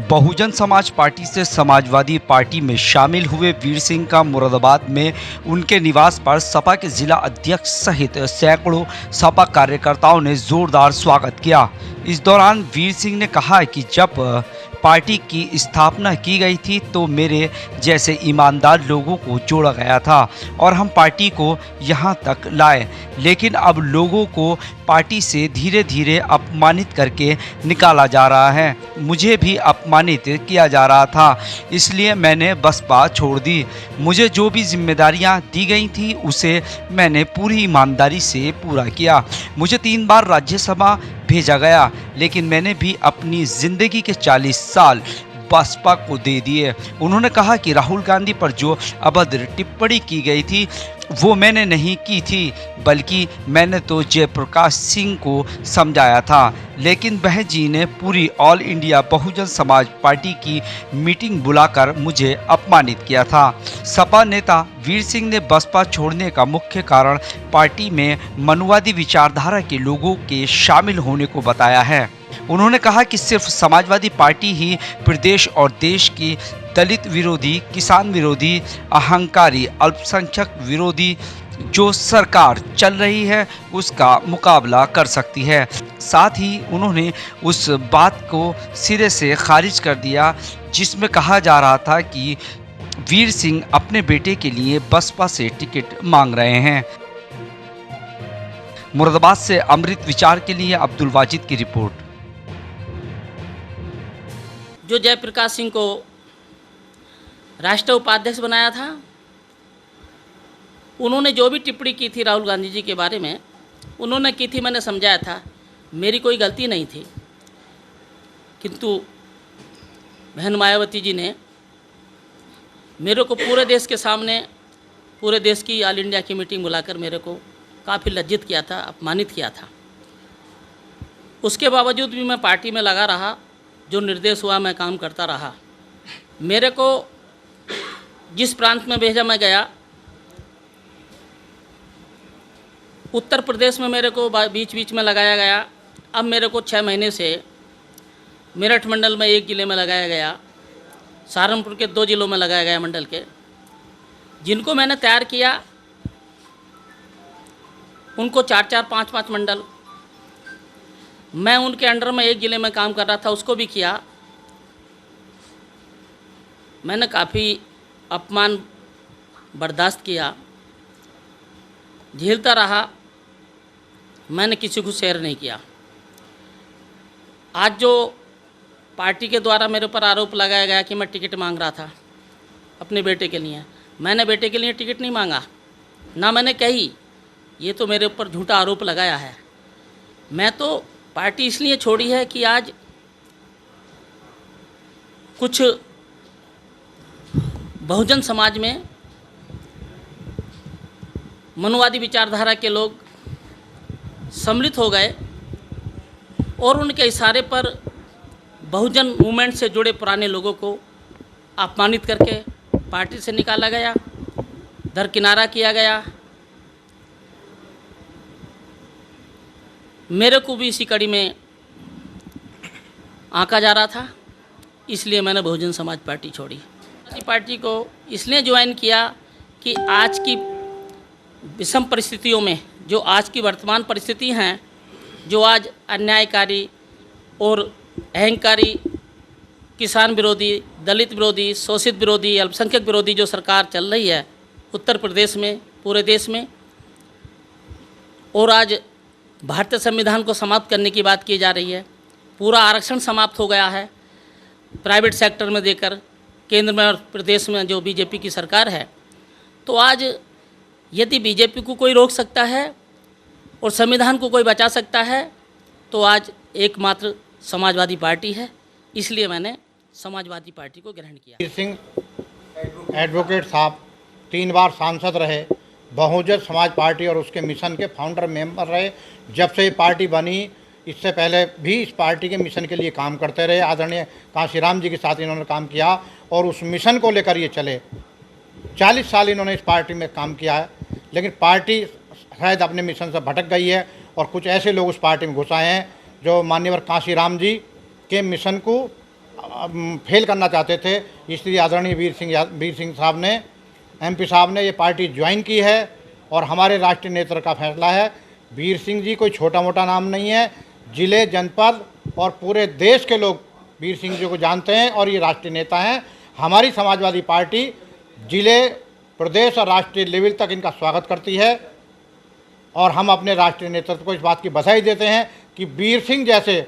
Bahujan Samaj party से Samajwadi party में शामिल हुए वीर सिंह का मुरादाबाद में उनके निवास पर सपा के जिला अध्यक्ष सहित सैकड़ों सपा कार्यकर्ताओं ने जोरदार स्वागत किया। इस दौरान वीर सिंह ने कहा कि जब पार्टी की स्थापना की गई थी तो मेरे जैसे ईमानदार लोगों को जोड़ा गया था और हम पार्टी को यहाँ तक लाए, लेकिन अब लोगों को पार्टी से धीरे धीरे अपमानित करके निकाला जा रहा है। मुझे भी अपमानित किया जा रहा था, इसलिए मैंने बसपा छोड़ दी। मुझे जो भी जिम्मेदारियां दी गई थी उसे मैंने पूरी ईमानदारी से पूरा किया। मुझे 3 बार राज्यसभा भेजा गया, लेकिन मैंने भी अपनी ज़िंदगी के 40 साल बसपा को दे दिए। उन्होंने कहा कि राहुल गांधी पर जो अभद्र टिप्पणी की गई थी वो मैंने नहीं की थी, बल्कि मैंने तो जयप्रकाश सिंह को समझाया था, लेकिन बहन जी ने पूरी all India Bahujan Samaj party की मीटिंग बुलाकर मुझे अपमानित किया था। सपा नेता वीर सिंह ने बसपा छोड़ने का मुख्य कारण पार्टी में मनुवादी विचारधारा के लोगों के शामिल होने को बताया है। उन्होंने कहा कि सिर्फ समाजवादी पार्टी ही प्रदेश और देश की दलित विरोधी, किसान विरोधी, अहंकारी, अल्पसंख्यक विरोधी जो सरकार चल रही है उसका मुकाबला कर सकती है। साथ ही उन्होंने उस बात को सिरे से खारिज कर दिया जिसमें कहा जा रहा था कि वीर सिंह अपने बेटे के लिए बसपा से टिकट मांग रहे हैं। मुरादाबाद से अमृत विचार के लिए अब्दुल वाजिद की रिपोर्ट। जो जयप्रकाश सिंह को राष्ट्रीय उपाध्यक्ष बनाया था, उन्होंने जो भी टिप्पणी की थी राहुल गांधी जी के बारे में, उन्होंने की थी, मैंने समझाया था, मेरी कोई गलती नहीं थी। किंतु बहन मायावती जी ने मेरे को पूरे देश के सामने, पूरे देश की ऑल इंडिया की मीटिंग बुलाकर मेरे को काफ़ी लज्जित किया था, अपमानित किया था। उसके बावजूद भी मैं पार्टी में लगा रहा, जो निर्देश हुआ मैं काम करता रहा। मेरे को जिस प्रांत में भेजा मैं गया, उत्तर प्रदेश में मेरे को बीच बीच में लगाया गया। अब मेरे को 6 महीने से मेरठ मंडल में 1 जिले में लगाया गया, सहारनपुर के 2 जिलों में लगाया गया मंडल के। जिनको मैंने तैयार किया उनको 4-4, 5-5 मंडल, मैं उनके अंडर में 1 जिले में काम कर रहा था, उसको भी किया। मैंने काफ़ी अपमान बर्दाश्त किया, झेलता रहा, मैंने किसी को शेयर नहीं किया। आज जो पार्टी के द्वारा मेरे पर आरोप लगाया गया कि मैं टिकट मांग रहा था अपने बेटे के लिए, मैंने बेटे के लिए टिकट नहीं मांगा, ना मैंने कही। ये तो मेरे ऊपर झूठा आरोप लगाया है। मैं तो पार्टी इसलिए छोड़ी है कि आज कुछ बहुजन समाज में मनुवादी विचारधारा के लोग सम्मिलित हो गए और उनके इशारे पर बहुजन मूवमेंट से जुड़े पुराने लोगों को अपमानित करके पार्टी से निकाला गया, दरकिनारा किया गया। मेरे को भी इसी कड़ी में आंका जा रहा था, इसलिए मैंने बहुजन समाज पार्टी छोड़ी। पार्टी को इसलिए ज्वाइन किया कि आज की विषम परिस्थितियों में, जो आज की वर्तमान परिस्थिति हैं, जो आज अन्यायकारी और अहंकारी, किसान विरोधी, दलित विरोधी, शोषित विरोधी, अल्पसंख्यक विरोधी जो सरकार चल रही है उत्तर प्रदेश में, पूरे देश में, और आज भारतीय संविधान को समाप्त करने की बात की जा रही है। पूरा आरक्षण समाप्त हो गया है प्राइवेट सेक्टर में देकर, केंद्र में और प्रदेश में जो बीजेपी की सरकार है। तो आज यदि बीजेपी को कोई रोक सकता है और संविधान को कोई बचा सकता है, तो आज एकमात्र समाजवादी पार्टी है। इसलिए मैंने समाजवादी पार्टी को ग्रहण किया। वीर सिंह एडवोकेट साहब 3 बार सांसद रहे, बहुजन समाज पार्टी और उसके मिशन के फाउंडर मेंबर रहे। जब से ये पार्टी बनी, इससे पहले भी इस पार्टी के मिशन के लिए काम करते रहे। आदरणीय कांशीराम जी के साथ इन्होंने काम किया और उस मिशन को लेकर ये चले। 40 साल इन्होंने इस पार्टी में काम किया है, लेकिन पार्टी शायद अपने मिशन से भटक गई है और कुछ ऐसे लोग उस पार्टी में घुस आए हैं जो माननीय कांशीराम जी के मिशन को फेल करना चाहते थे, इसलिए आदरणीय वीर सिंह साहब ने, एमपी साहब ने ये पार्टी ज्वाइन की है और हमारे राष्ट्रीय नेतृत्व का फैसला है। वीर सिंह जी कोई छोटा मोटा नाम नहीं है, जिले, जनपद और पूरे देश के लोग वीर सिंह जी को जानते हैं और ये राष्ट्रीय नेता हैं। हमारी समाजवादी पार्टी जिले, प्रदेश और राष्ट्रीय लेवल तक इनका स्वागत करती है और हम अपने राष्ट्रीय नेतृत्व को इस बात की बधाई देते हैं कि वीर सिंह जैसे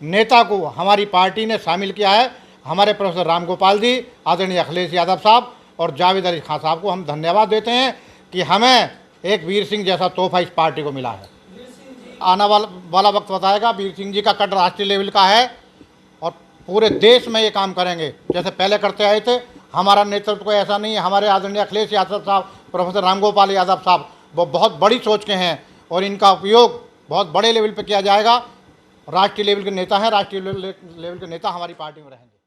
नेता को हमारी पार्टी ने शामिल किया है। हमारे प्रोफेसर राम गोपाल जी, आदरणीय अखिलेश यादव साहब और जावेद अली खान साहब को हम धन्यवाद देते हैं कि हमें एक वीर सिंह जैसा तोहफा इस पार्टी को मिला है। आने वाला वक्त बताएगा। वीर सिंह जी का कट राष्ट्रीय लेवल का है और पूरे देश में ये काम करेंगे जैसे पहले करते आए थे। हमारा नेतृत्व कोई ऐसा नहीं है। हमारे आदरणीय अखिलेश यादव साहब, प्रोफेसर राम गोपाल यादव साहब वो बहुत बड़ी सोच के हैं और इनका उपयोग बहुत बड़े लेवल पर किया जाएगा। राष्ट्रीय लेवल के नेता हैं, राष्ट्रीय लेवल के नेता हमारी पार्टी में रहेंगे।